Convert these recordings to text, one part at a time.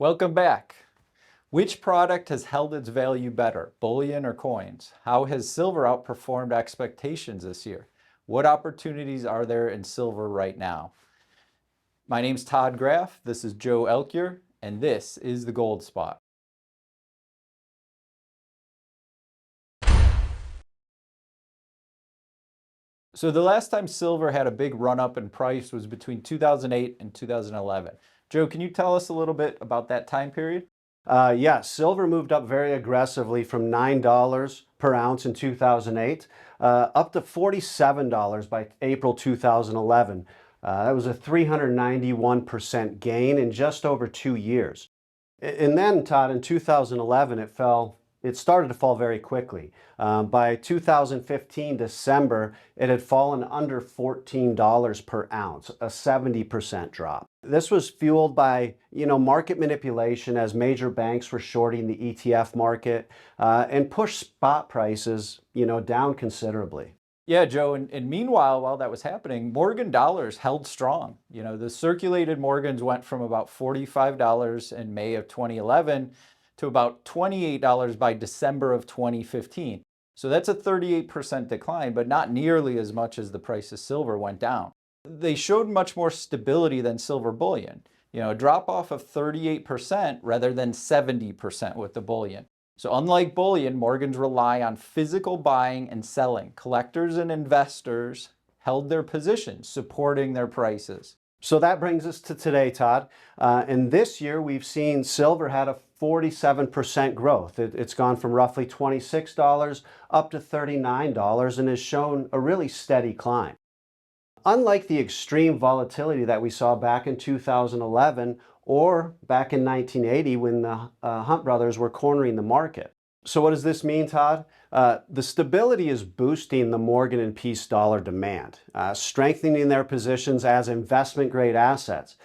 Welcome back. Which product has held its value better, bullion or coins? How has silver outperformed expectations this year? What opportunities are there in silver right now? My name's Todd Graff, this is Joe Elkier, and this is the Gold Spot. So the last time silver had a big run up in price was between 2008 and 2011. Joe, can you tell us a little bit about that time period? Yeah, silver moved up very aggressively from $9 per ounce in 2008 up to $47 by April 2011. That was a 391% gain in just over 2 years. And then, Todd, in 2011, it started to fall very quickly. By 2015 December, it had fallen under $14 per ounce, a 70% drop. This was fueled by, market manipulation as major banks were shorting the ETF market and pushed spot prices, down considerably. Yeah, Joe, and meanwhile, while that was happening, Morgan dollars held strong. The circulated Morgans went from about $45 in May of 2011 to about $28 by December of 2015. So that's a 38% decline, but not nearly as much as the price of silver went down. They showed much more stability than silver bullion. A drop off of 38% rather than 70% with the bullion. So unlike bullion, Morgans rely on physical buying and selling. Collectors and investors held their positions, supporting their prices. So that brings us to today, Todd. And this year we've seen silver had a 47% growth. It's gone from roughly $26 up to $39 and has shown a really steady climb. Unlike the extreme volatility that we saw back in 2011 or back in 1980 when the Hunt brothers were cornering the market. So what does this mean, Todd? The stability is boosting the Morgan and Peace dollar demand, strengthening their positions as investment-grade assets.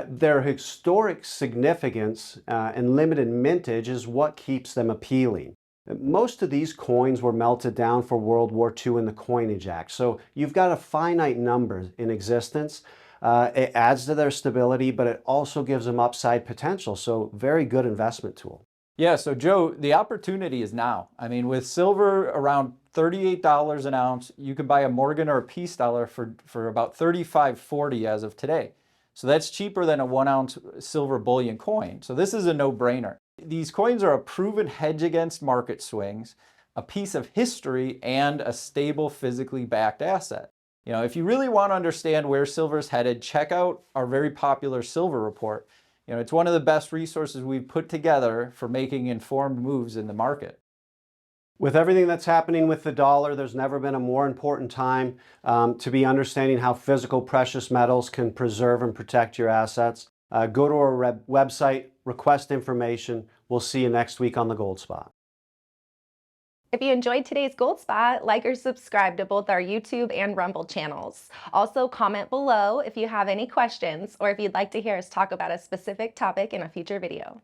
Their historic significance and limited mintage is what keeps them appealing. Most of these coins were melted down for World War II in the Coinage Act, so you've got a finite number in existence. It adds to their stability, but it also gives them upside potential, so very good investment tool. Yeah, so Joe, the opportunity is now. With silver around $38 an ounce, you can buy a Morgan or a Peace dollar for about $35.40 as of today. So that's cheaper than a 1 ounce silver bullion coin. So this is a no-brainer. These coins are a proven hedge against market swings, a piece of history, and a stable, physically backed asset. If you really want to understand where silver's headed, check out our very popular silver report. It's one of the best resources we've put together for making informed moves in the market. With everything that's happening with the dollar, there's never been a more important time to be understanding how physical precious metals can preserve and protect your assets. Go to our website, request information. We'll see you next week on the Gold Spot. If you enjoyed today's Gold Spot, like or subscribe to both our YouTube and Rumble channels. Also, comment below if you have any questions or if you'd like to hear us talk about a specific topic in a future video.